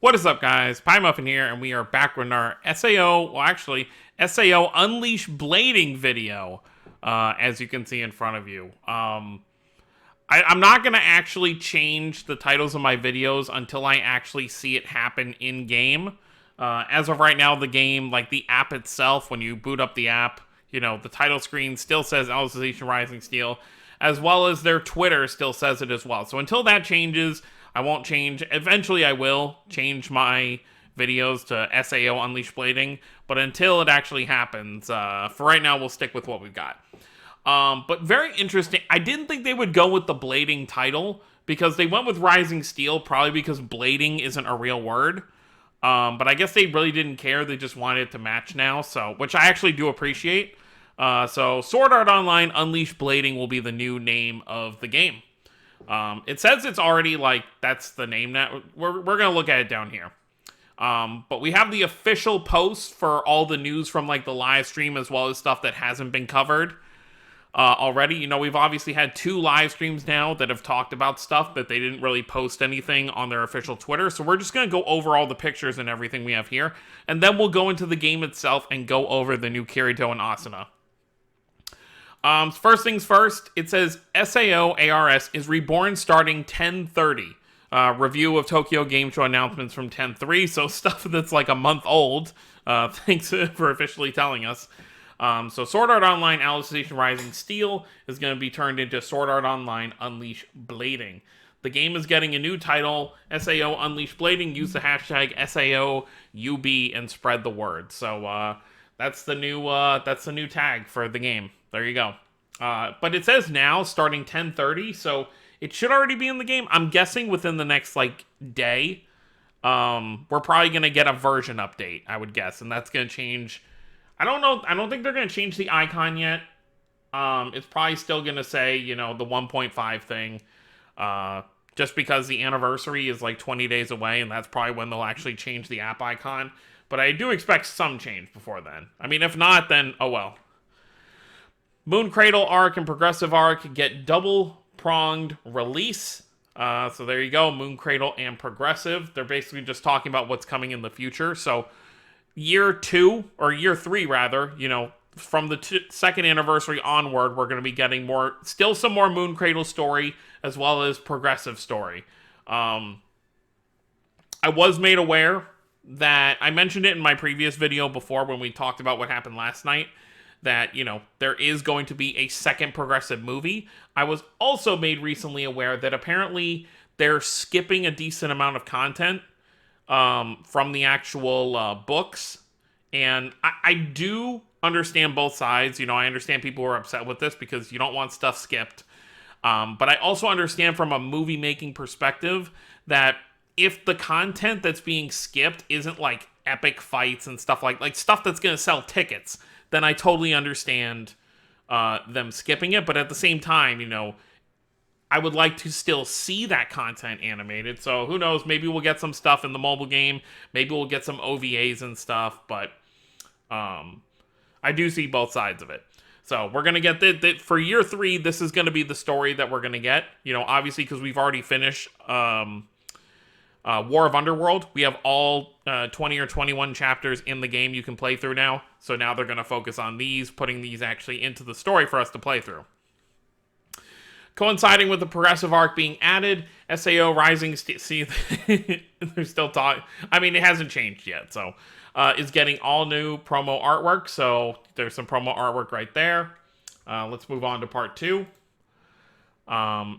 What is up, guys? Pie Muffin here, and we are back with our SAO, well, actually, SAO Unleash Blading video, as you can see in front of you. I'm not going to actually change the titles of my videos until I actually see it happen in-game. As of right now, the game, like the app itself, when you boot up the app, the title screen still says Alicization Rising Steel, as well as their Twitter still says it as well. So until that changes, I won't change. Eventually, I will change my videos to SAO Unleash Blading, but until it actually happens, for right now, we'll stick with what we've got. But very interesting. I didn't think they would go with the blading title, because they went with Rising Steel, probably because blading isn't a real word. But I guess they really didn't care. They just wanted it to match now, so which I actually do appreciate. So Sword Art Online Unleash Blading will be the new name of the game. It says it's already, like, that's the name now. We're going to look at it down here. But we have the official post for all the news from, like, the live stream, as well as stuff that hasn't been covered already. We've obviously had 2 live streams now that have talked about stuff, but they didn't really post anything on their official Twitter. So we're just going to go over all the pictures and everything we have here. And then we'll go into the game itself and go over the new Kirito and Asuna. First things first, it says SAO ARS is reborn starting 10/30. Review of Tokyo Game Show announcements from 10/3, so stuff that's like a month old. Thanks for officially telling us. So Sword Art Online Alicization Rising Steel is going to be turned into Sword Art Online Unleash Blading. The game is getting a new title, SAO Unleash Blading. Use the hashtag SAOUB and spread the word. So that's the new tag for the game. There you go. But it says now, starting 10/30, so it should already be in the game. I'm guessing within the next, day. We're probably going to get a version update, I would guess, and that's going to change. I don't know. I don't think they're going to change the icon yet. It's probably still going to say, the 1.5 thing, just because the anniversary is, 20 days away, and that's probably when they'll actually change the app icon. But I do expect some change before then. I mean, if not, then, oh well. Moon Cradle Arc and Progressive Arc get double-pronged release. So there you go, Moon Cradle and Progressive. They're basically just talking about what's coming in the future. So year 2, or year 3 rather, from the second anniversary onward, we're going to be getting still some more Moon Cradle story, as well as Progressive story. I was made aware that, I mentioned it in my previous video before when we talked about what happened last night, that, there is going to be a second Progressive movie. I was also made recently aware that apparently they're skipping a decent amount of content from the actual books. And I do understand both sides. I understand people who are upset with this because you don't want stuff skipped. But I also understand from a movie-making perspective that if the content that's being skipped isn't like epic fights and stuff like stuff that's going to sell tickets, then I totally understand them skipping it. But at the same time, I would like to still see that content animated. So who knows? Maybe we'll get some stuff in the mobile game. Maybe we'll get some OVAs and stuff. But I do see both sides of it. So we're going to get that for year 3. This is going to be the story that we're going to get. Obviously, because we've already finished War of Underworld. We have all 20 or 21 chapters in the game you can play through now. So now they're going to focus on these, putting these actually into the story for us to play through. Coinciding with the Progressive Arc being added, SAO Rising Steel, see, they're still talking. I mean, it hasn't changed yet, so is getting all new promo artwork. So there's some promo artwork right there. Let's move on to part 2.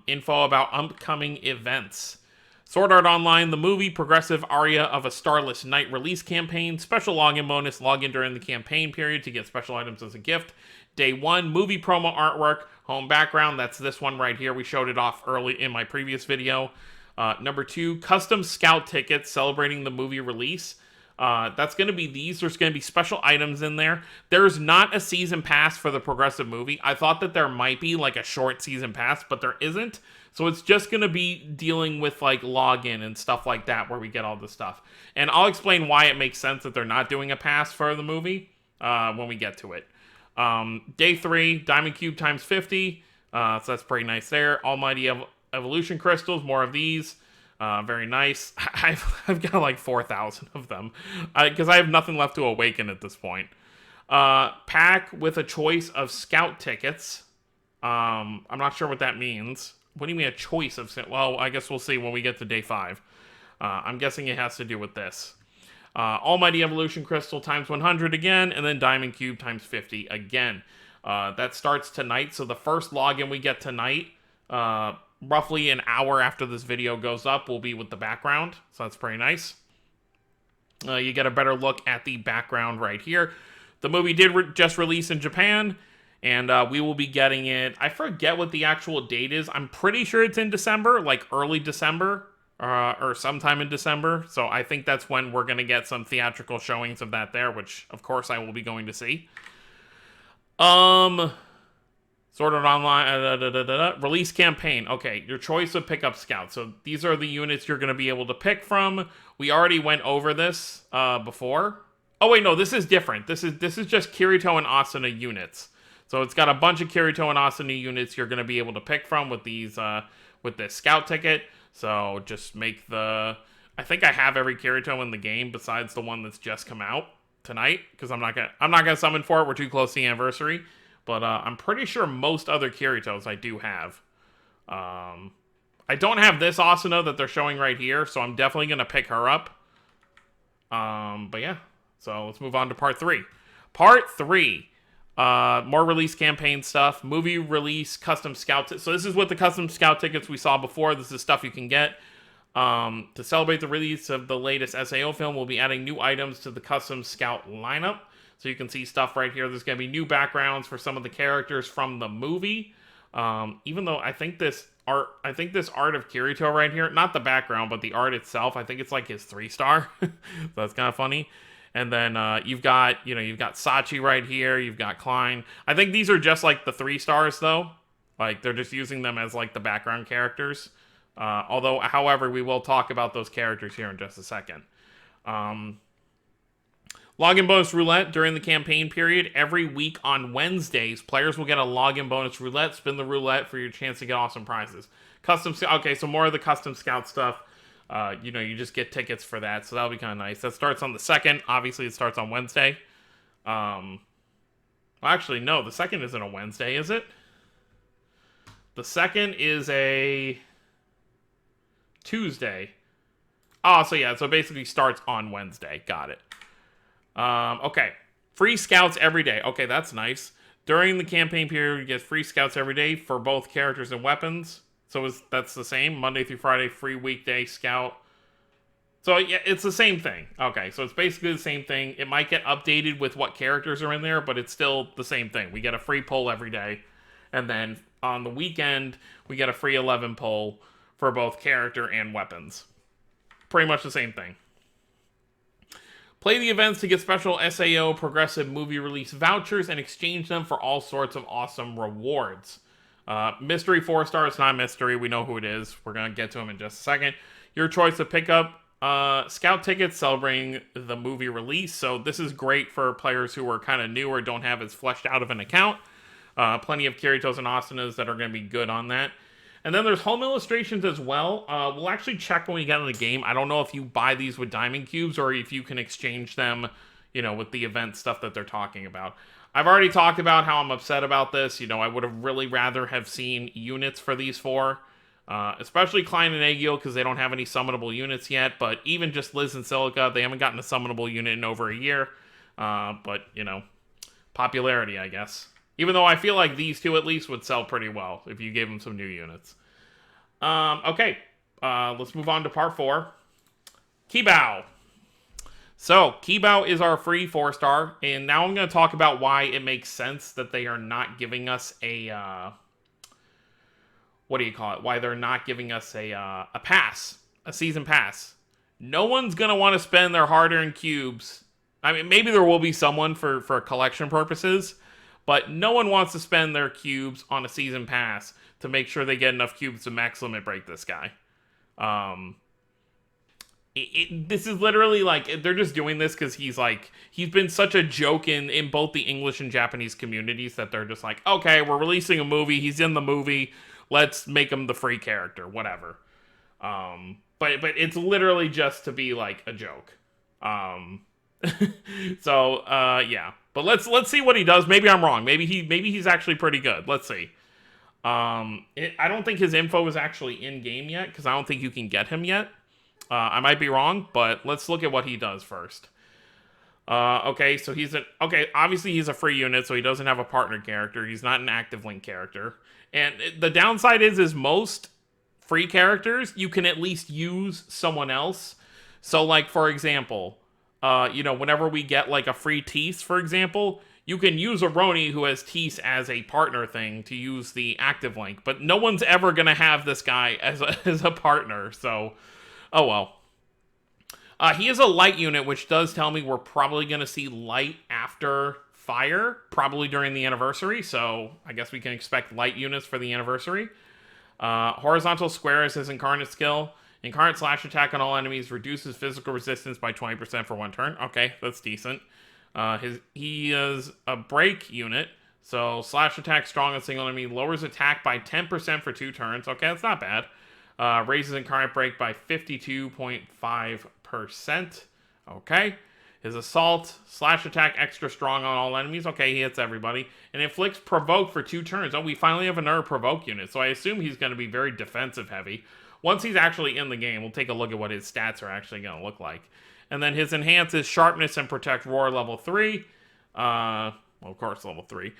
Info about upcoming events. Sword Art Online, the movie, Progressive Aria of a Starless Night release campaign. Special login bonus, log in during the campaign period to get special items as a gift. Day 1, movie promo artwork, home background. That's this one right here. We showed it off early in my previous video. Number 2, custom scout tickets celebrating the movie release. That's going to be these. There's going to be special items in there. There's not a season pass for the Progressive movie. I thought that there might be like a short season pass, but there isn't. So it's just going to be dealing with like login and stuff like that where we get all this stuff. And I'll explain why it makes sense that they're not doing a pass for the movie when we get to it. Day 3, Diamond Cube times 50. So that's pretty nice there. Almighty Evolution Crystals, more of these. Very nice. I've got like 4,000 of them because I have nothing left to awaken at this point. Pack with a choice of scout tickets. I'm not sure what that means. What do you mean a choice of... Well, I guess we'll see when we get to day 5. I'm guessing it has to do with this. Almighty Evolution Crystal times 100 again, and then Diamond Cube times 50 again. That starts tonight, so the first login we get tonight, roughly an hour after this video goes up, will be with the background, so that's pretty nice. You get a better look at the background right here. The movie did just release in Japan, and we will be getting it. I forget what the actual date is. I'm pretty sure it's in December, like early December, or sometime in December. So I think that's when we're going to get some theatrical showings of that there, which, of course, I will be going to see. Sorted online, release campaign. Okay, your choice of pickup scouts. So these are the units you're going to be able to pick from. We already went over this before. Oh wait, no, this is different. This is just Kirito and Asuna units. So it's got a bunch of Kirito and Asuna units you're going to be able to pick from with these with this scout ticket. So just make the... I think I have every Kirito in the game besides the one that's just come out tonight, because I'm not gonna summon for it. We're too close to the anniversary. But I'm pretty sure most other Kiritos I do have. I don't have this Asuna that they're showing right here, so I'm definitely gonna pick her up. But yeah. So let's move on to part 3. Part 3. More release campaign stuff. Movie release, custom scout. So this is what the custom scout tickets we saw before. This is stuff you can get. To celebrate the release of the latest SAO film, we'll be adding new items to the custom scout lineup. So you can see stuff right here. There's going to be new backgrounds for some of the characters from the movie. Even though I think this art of Kirito right here, not the background, but the art itself, I think it's like his 3-star. So that's kind of funny. And then you've got Sachi right here. You've got Klein. I think these are just like the 3 stars though. Like they're just using them as like the background characters. However, we will talk about those characters here in just a second. Login bonus roulette during the campaign period. Every week on Wednesdays, players will get a login bonus roulette. Spin the roulette for your chance to get awesome prizes. Okay, so more of the custom scout stuff. You just get tickets for that, so that'll be kind of nice. That starts on the 2nd. Obviously, it starts on Wednesday. Well, actually, no, the 2nd isn't a Wednesday, is it? The 2nd is a Tuesday. Oh, so yeah, so it basically starts on Wednesday. Got it. Okay. Free scouts every day. Okay, that's nice. During the campaign period, you get free scouts every day for both characters and weapons. So that's the same. Monday through Friday, free weekday scout. So yeah, it's the same thing. Okay, so it's basically the same thing. It might get updated with what characters are in there, but it's still the same thing. We get a free pull every day. And then on the weekend, we get a free 11 pull for both character and weapons. Pretty much the same thing. Play the events to get special SAO progressive movie release vouchers and exchange them for all sorts of awesome rewards. Mystery 4 stars, not mystery. We know who it is. We're going to get to him in just a second. Your choice to pick up scout tickets celebrating the movie release. So this is great for players who are kind of new or don't have as fleshed out of an account. Plenty of Kiritos and Asunas that are going to be good on that. And then there's home illustrations as well. We'll actually check when we get in the game. I don't know if you buy these with diamond cubes or if you can exchange them, with the event stuff that they're talking about. I've already talked about how I'm upset about this. I would have really rather have seen units for these 4. Especially Klein and Aegyo because they don't have any summonable units yet. But even just Liz and Silica, they haven't gotten a summonable unit in over a year. But, popularity, I guess. Even though I feel like these 2 at least would sell pretty well if you gave them some new units. Okay, let's move on to part 4. Kibao. So, Kibao is our free 4-star, and now I'm going to talk about why it makes sense that they are not giving us a, why they're not giving us a pass, a season pass. No one's going to want to spend their hard-earned cubes. I mean, maybe there will be someone for collection purposes, but no one wants to spend their cubes on a season pass to make sure they get enough cubes to max limit break this guy. This is literally like, they're just doing this because he's been such a joke in both the English and Japanese communities that they're just like, okay, we're releasing a movie, he's in the movie, let's make him the free character, whatever. But but it's literally just to be like a joke. So yeah, but let's see what he does. Maybe I'm wrong. Maybe he's actually pretty good. Let's see. I don't think his info is actually in game yet because I don't think you can get him yet. I might be wrong, but let's look at what he does first. Okay, so obviously he's a free unit, so he doesn't have a partner character. He's not an active link character. And the downside is most free characters, you can at least use someone else. So, like, for example, whenever we get, like, a free Tease, for example, you can use a Roni who has Tease as a partner thing to use the active link. But no one's ever going to have this guy as a partner, so, oh well. He is a light unit, which does tell me we're probably going to see light after fire, probably during the anniversary, so I guess we can expect light units for the anniversary. Horizontal square is his incarnate skill. Incarnate slash attack on all enemies reduces physical resistance by 20% for 1 turn. Okay, that's decent. He is a break unit, so slash attack strong on single enemy lowers attack by 10% for 2 turns. Okay, that's not bad. Raises incarnate break by 52.5%. Okay. His assault, slash attack extra strong on all enemies. Okay, he hits everybody. And inflicts provoke for 2 turns. Oh, we finally have another provoke unit. So I assume he's going to be very defensive heavy. Once he's actually in the game, we'll take a look at what his stats are actually going to look like. And then his enhance is sharpness and protect roar level 3. Well, of course, level 3.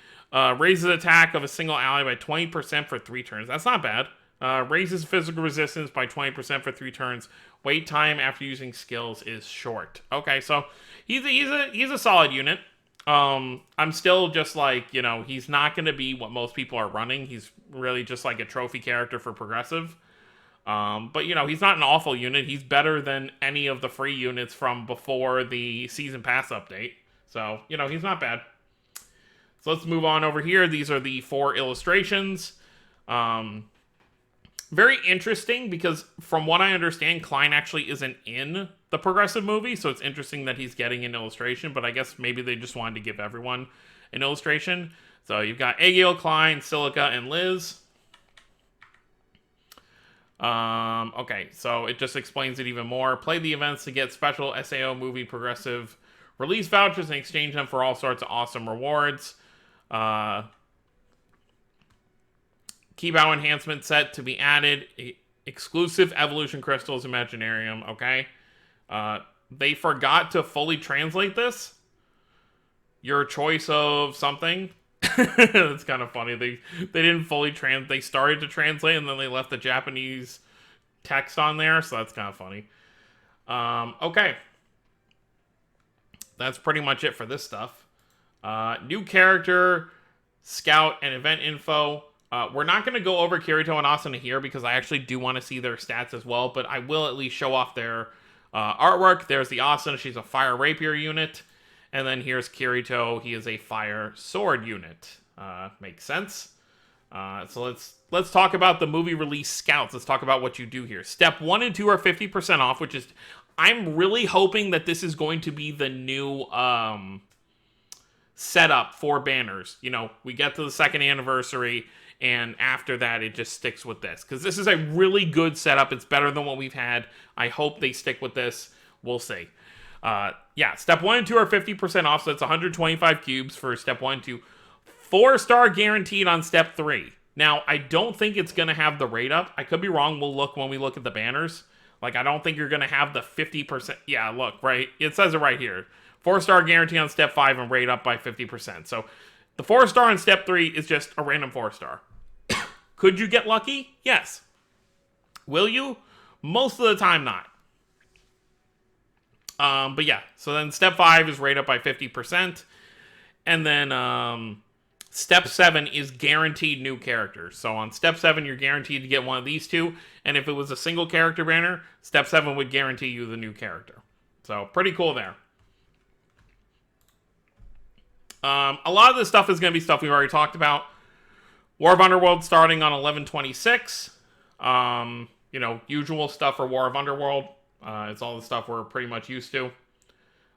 Raises attack of a single ally by 20% for 3 turns. That's not bad. Raises physical resistance by 20% for 3 turns. Wait time after using skills is short. Okay, so he's a solid unit. I'm still just like, he's not going to be what most people are running. He's really just like a trophy character for progressive. But he's not an awful unit. He's better than any of the free units from before the season pass update. So, he's not bad. So let's move on over here. These are the 4 illustrations. Very interesting because from what I understand, Klein actually isn't in the progressive movie, so it's interesting that he's getting an illustration, but I guess maybe they just wanted to give everyone an illustration. So you've got Aegil, Klein, Silica, and Liz. Okay, so it just explains it even more. Play the events to get special SAO movie progressive release vouchers and exchange them for all sorts of awesome rewards. Kibao enhancement set to be added. Exclusive evolution crystals Imaginarium. Okay. They forgot to fully translate this. Your choice of something. It's kind of funny. They didn't fully they started to translate and then they left the Japanese text on there, so that's kind of funny. Okay. That's pretty much it for this stuff. New character, scout, and event info. We're not going to go over Kirito and Asuna here because I actually do want to see their stats as well, but I will at least show off their artwork. There's the Asuna. She's a fire rapier unit. And then here's Kirito. He is a fire sword unit. Makes sense. So let's talk about the movie release scouts. Let's talk about what you do here. Step 1 and 2 are 50% off, which is... I'm really hoping that this is going to be the new setup for banners. We get to the 2nd anniversary... And after that, it just sticks with this. Because this is a really good setup. It's better than what we've had. I hope they stick with this. We'll see. Yeah, step 1 and 2 are 50% off. So it's 125 cubes for step 1 and 2. 4-star guaranteed on step 3. Now, I don't think it's going to have the rate up. I could be wrong. We'll look when we look at the banners. Like, I don't think you're going to have the 50%. Yeah, look, right? It says it right here. 4-star guarantee on step 5 and rate up by 50%. So the 4-star on step 3 is just a random 4-star. Could you get lucky? Yes. Will you? Most of the time, not. But yeah, so then step 5 is rate up by 50%. And then step 7 is guaranteed new characters. So on step 7, you're guaranteed to get one of these 2. And if it was a single character banner, step 7 would guarantee you the new character. So pretty cool there. A lot of this stuff is going to be stuff we've already talked about. War of Underworld starting on 11/26. Usual stuff for War of Underworld. It's all the stuff we're pretty much used to.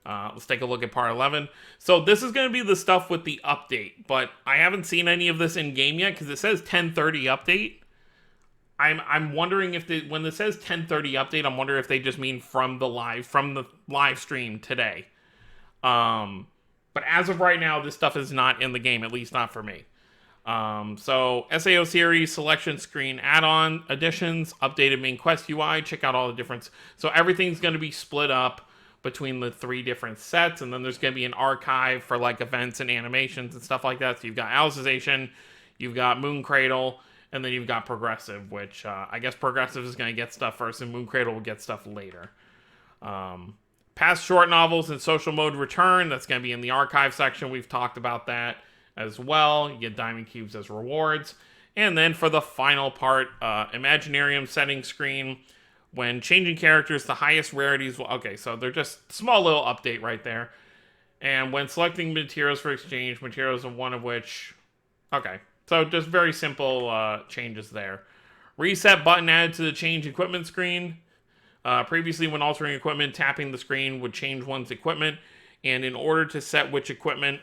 Let's take a look at part 11. So this is going to be the stuff with the update, but I haven't seen any of this in game yet because it says 10:30 update. I'm wondering if when it says 10:30 update, I'm wondering if they just mean from the live stream today. But as of right now, this stuff is not in the game, at least not for me. So SAO series selection screen add-on additions, updated main quest UI. Check out all the difference. So everything's going to be split up between the 3 different sets, and then there's going to be an archive for like events and animations and stuff like that. So you've got Alicization, you've got Moon Cradle, and then you've got Progressive, which I guess Progressive is going to get stuff first, and Moon Cradle will get stuff later. Past short novels and social mode return. That's going to be in the archive section. We've talked about that as well. You get diamond cubes as rewards. And then for the final part, Imaginarium setting screen. When changing characters, the highest rarities will... Okay, so they're just small little update right there. And when selecting materials for exchange, materials are one of which... Okay, so just very simple changes there. Reset button added to the change equipment screen. Previously, when altering equipment, tapping the screen would change one's equipment. And in order to set equipment,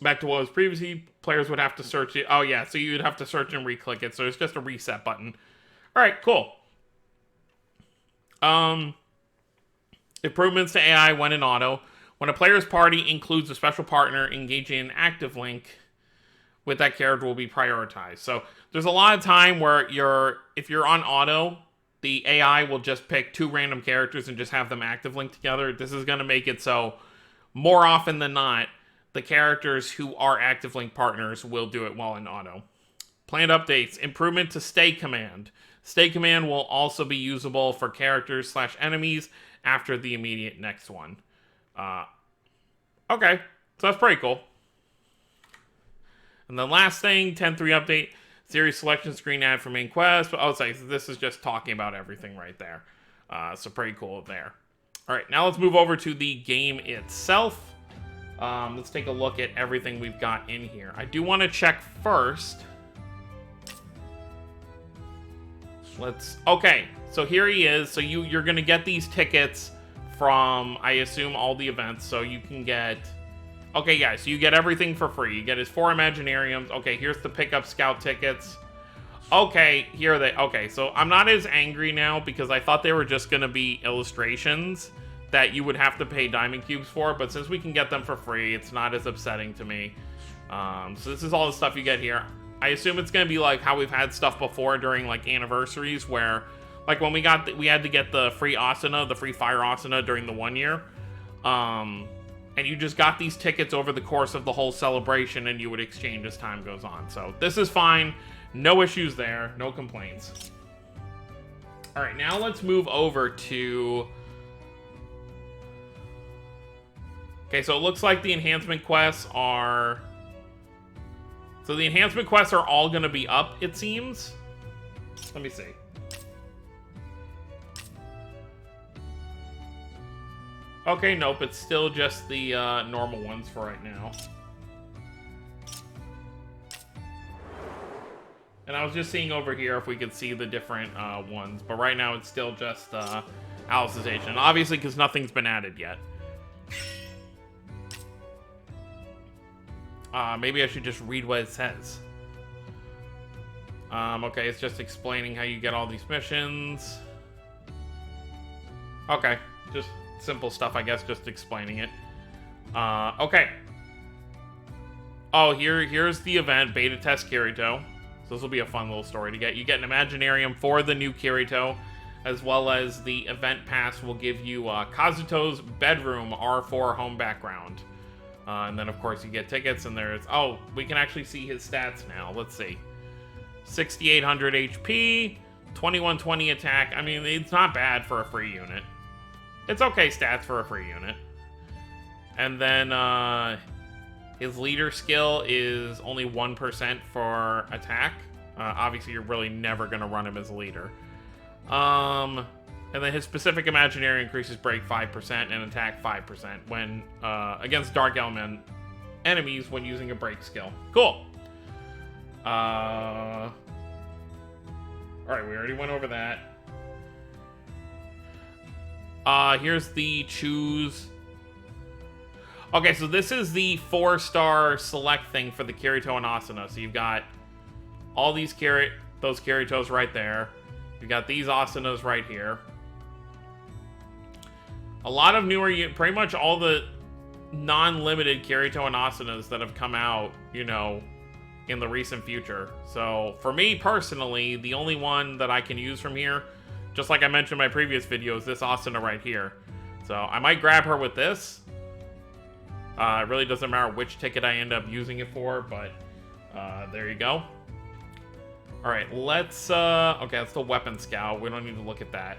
back to what was previously, players would have to search it. Oh, yeah, so you'd have to search and re-click it. So it's just a reset button. All right, cool. Improvements to AI when in auto. When a player's party includes a special partner engaging an active link with that character will be prioritized. So there's a lot of time where if you're on auto, the AI will just pick 2 random characters and just have them active link together. This is going to make it so more often than not, the characters who are active link partners will do it while in auto. Planned updates. Improvement to stay command. Stay command will also be usable for characters / enemies after the immediate next one. Okay, so that's pretty cool. And the last thing, 10.3 update, series selection screen ad for main quest. Oh, sorry, this is just talking about everything right there. So pretty cool there. All right, now let's move over to the game itself. Let's take a look at everything we've got in here. I do want to check first. Okay, so here he is. So you're going to get these tickets from, I assume, all the events. So you can get... Okay, yeah, so you get everything for free. You get his 4 Imaginariums. Okay, here's the pickup scout tickets. Okay, here are they. Okay, so I'm not as angry now because I thought they were just going to be illustrations that you would have to pay diamond cubes for. But since we can get them for free, it's not as upsetting to me. So this is all the stuff you get here. I assume it's going to be like how we've had stuff before during like anniversaries where like when we had to get the free Asuna, the free fire Asuna during the 1 year. And you just got these tickets over the course of the whole celebration and you would exchange as time goes on. So this is fine. No issues there. No complaints. All right, now let's move over to... Okay, so it looks like the enhancement quests are... So the enhancement quests are all going to be up, it seems. Let me see. Okay, nope, it's still just the normal ones for right now. And I was just seeing over here if we could see the different ones, but right now it's still just Alicization. Obviously, because nothing's been added yet. Maybe I should just read what it says. Okay, it's just explaining how you get all these missions. Okay, just simple stuff, I guess, just explaining it. Okay. Oh, here's the event, beta test Kirito. So this will be a fun little story to get. You get an Imaginarium for the new Kirito, as well as the event pass will give you Kazuto's bedroom R4 home background. And then, of course, you get tickets, and there's... Oh, we can actually see his stats now. Let's see. 6,800 HP, 2120 attack. I mean, it's not bad for a free unit. It's okay stats for a free unit. And then, his leader skill is only 1% for attack. Obviously, you're really never going to run him as a leader. And then his specific Imaginary increases break 5% and attack 5% when against Dark Element enemies when using a break skill. Cool. Alright, we already went over that. Here's the choose. Okay, so this is the 4-star select thing for the Kirito and Asuna. So you've got all these those Kiritos right there. We got these Asunas right here. A lot of newer, pretty much all the non-limited Kirito and Asunas that have come out, you know, in the recent future. So, for me personally, the only one that I can use from here, just like I mentioned in my previous video, is this Asuna right here. So, I might grab her with this. It really doesn't matter which ticket I end up using it for, but there you go. Alright, let's, okay, that's the Weapon Scout. We don't need to look at that.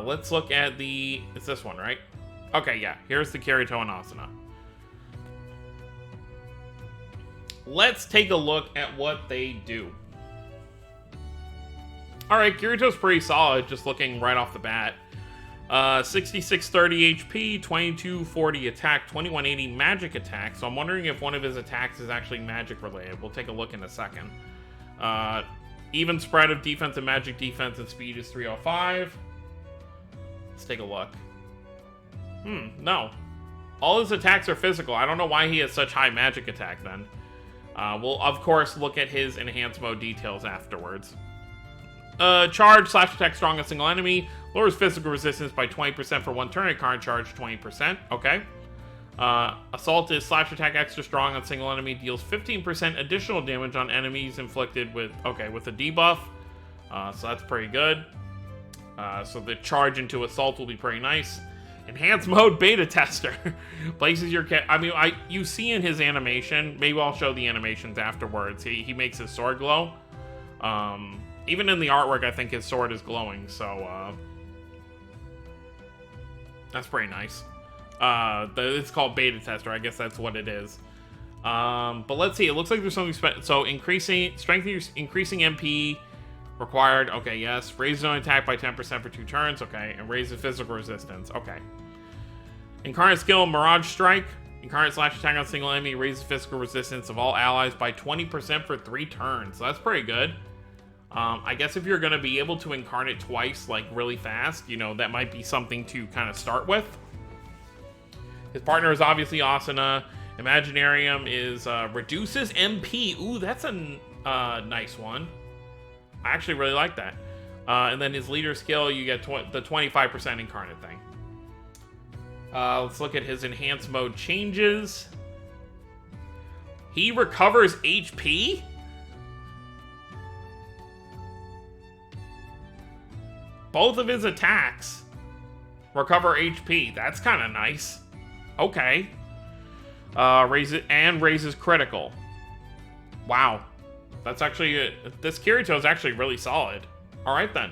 Let's look at it's this one, right? Okay, yeah, here's the Kirito and Asuna. Let's take a look at what they do. Alright, Kirito's pretty solid, just looking right off the bat. 6630 HP, 2240 attack, 2180 magic attack. So I'm wondering if one of his attacks is actually magic related. We'll take a look in a second. Even spread of defense and magic defense and speed is 305. Let's take a look. No. All his attacks are physical. I don't know why he has such high magic attack then. We'll, of course, look at his enhanced mode details afterwards. Charge, slash attack strong on single enemy. Lowers physical resistance by 20% for one turn. And current charge 20%. Okay. Assault is slash attack extra strong on single enemy. Deals 15% additional damage on enemies inflicted with, with a debuff. So that's pretty good. So the charge into assault will be pretty nice. Enhanced mode beta tester. Places your you see in his animation, maybe I'll show the animations afterwards. He makes his sword glow. Even in the artwork, I think his sword is glowing, so that's pretty nice. It's called beta tester. I guess that's what it is. But let's see. It looks like there's something so increasing strength, increasing MP required. Okay, yes. Raises own attack by 10% for 2 turns. Okay, and raises physical resistance. Okay. Incarnate skill, Mirage Strike. Incarnate slash attack on single enemy raises physical resistance of all allies by 20% for 3 turns. So that's pretty good. I guess if you're going to be able to incarnate twice, like, really fast, you know, that might be something to kind of start with. His partner is obviously Asuna. Imaginarium is, reduces MP. Ooh, that's a nice one. I actually really like that. And then his leader skill, you get the 25% incarnate thing. Let's look at his enhanced mode changes. He recovers HP? Both of his attacks recover HP. That's kind of nice. Okay. Raises critical. Wow. That's actually this Kirito is actually really solid. All right then.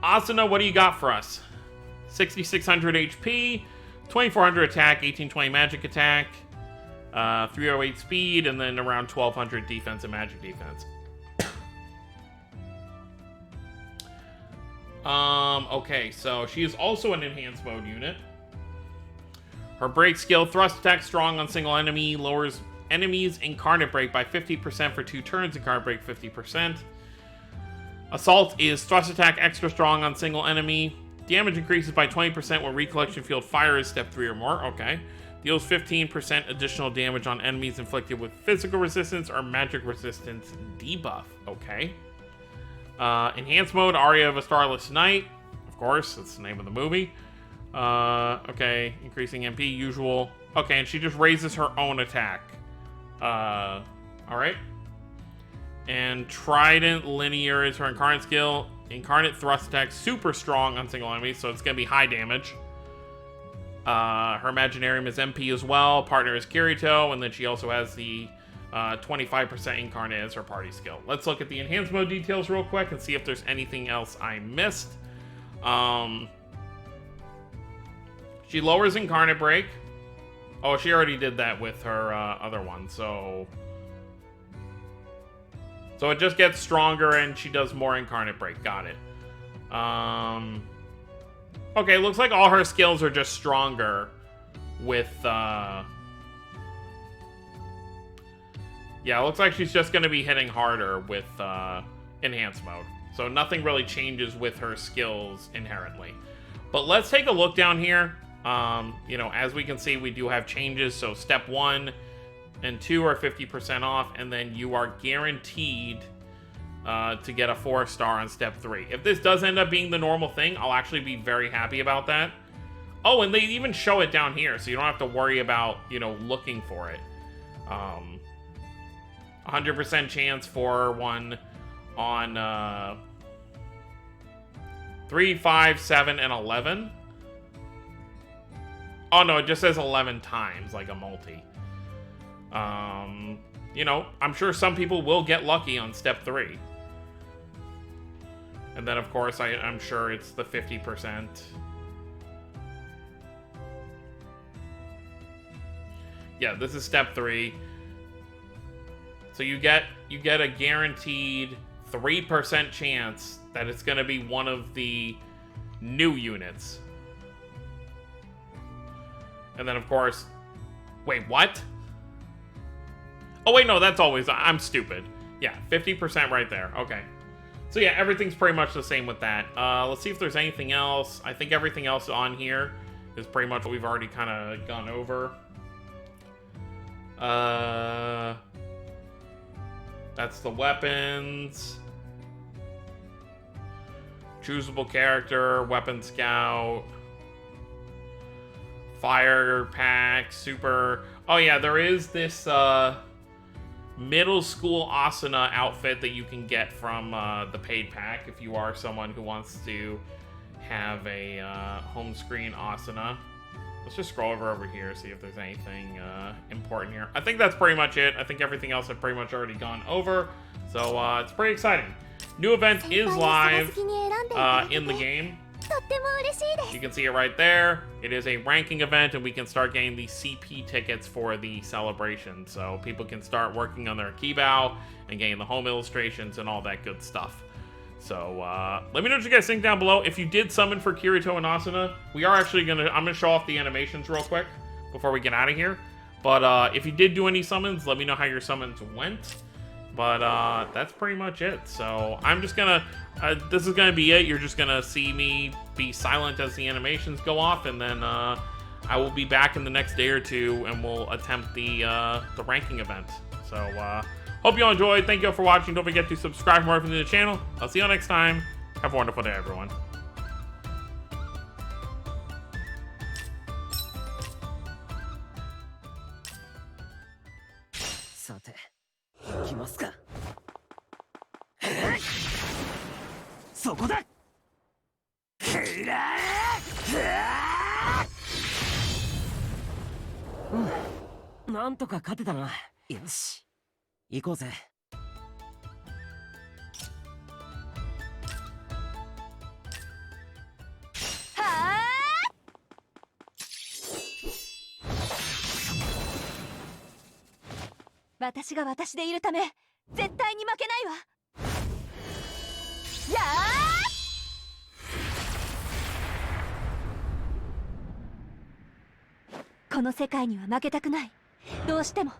Asuna, what do you got for us? 6600 HP, 2400 attack, 1820 magic attack, 308 speed, and then around 1200 defense and magic defense. Okay, so she is also an enhanced mode unit. Her break skill, thrust attack strong on single enemy, lowers enemies incarnate break by 50% for 2 turns, incarnate break 50%. Assault is thrust attack extra strong on single enemy. Damage increases by 20% when recollection field fire is step 3 or more. Okay. Deals 15% additional damage on enemies inflicted with physical resistance or magic resistance debuff. Okay. Enhanced mode, Aria of a Starless Night. Of course, that's the name of the movie. Okay, increasing MP, usual. Okay, and she just raises her own attack. Alright. And Trident Linear is her incarnate skill. Incarnate thrust attack, super strong on single enemies, so it's gonna be high damage. Her Imaginarium is MP as well. Partner is Kirito, and then she also has the 25% incarnate as her party skill. Let's look at the enhanced mode details real quick and see if there's anything else I missed. She lowers incarnate break. Oh, she already did that with her other one, so it just gets stronger and she does more incarnate break. Got it. Okay, looks like all her skills are just stronger with yeah, it looks like she's just going to be hitting harder with enhanced mode. So nothing really changes with her skills inherently. But let's take a look down here. You know, as we can see, we do have changes. So step 1, and 2 are 50% off, and then you are guaranteed to get a 4-star on step 3. If this does end up being the normal thing, I'll actually be very happy about that. Oh, and they even show it down here, so you don't have to worry about, you know, looking for it. 100% chance for one on 3, 5, 7, and 11. Oh, no, it just says 11 times, like a multi. You know, I'm sure some people will get lucky on step 3. And then, of course, I'm sure it's the 50%. Yeah, this is step 3. So you get a guaranteed 3% chance that it's going to be one of the new units. And then, of course... Wait, what? Oh, wait, no, that's always... I'm stupid. Yeah, 50% right there. Okay. So, yeah, everything's pretty much the same with that. Let's see if there's anything else. I think everything else on here is pretty much what we've already kind of gone over. That's the weapons. Choosable character, weapon scout. Fire pack, super... Oh yeah, there is this middle school Asuna outfit that you can get from the paid pack if you are someone who wants to have a home screen Asuna. Let's just scroll over here, see if there's anything important here. I think that's pretty much it. I think everything else I've pretty much already gone over. So it's pretty exciting. New event is live in the game. You can see it right there. It is a ranking event, and we can start getting the CP tickets for the celebration. So people can start working on their Kibao and getting the home illustrations and all that good stuff. So let me know what you guys think down below. If you did summon for Kirito and Asuna, we are actually I'm gonna show off the animations real quick before we get out of here. But if you did do any summons, let me know how your summons went. But that's pretty much it. So I'm just gonna, this is gonna be it. You're just gonna see me be silent as the animations go off, and then I will be back in the next day or two, and we'll attempt the ranking event. So hope you all enjoyed. Thank you all for watching. Don't forget to subscribe for more to the channel. I'll see you all next time. Have a wonderful day, everyone. そこだ。うん、なんとか勝てたな。よし、行こうぜ。私が私でいるため絶対に負けないわ。やー！この世界には負けたくない。どうしても。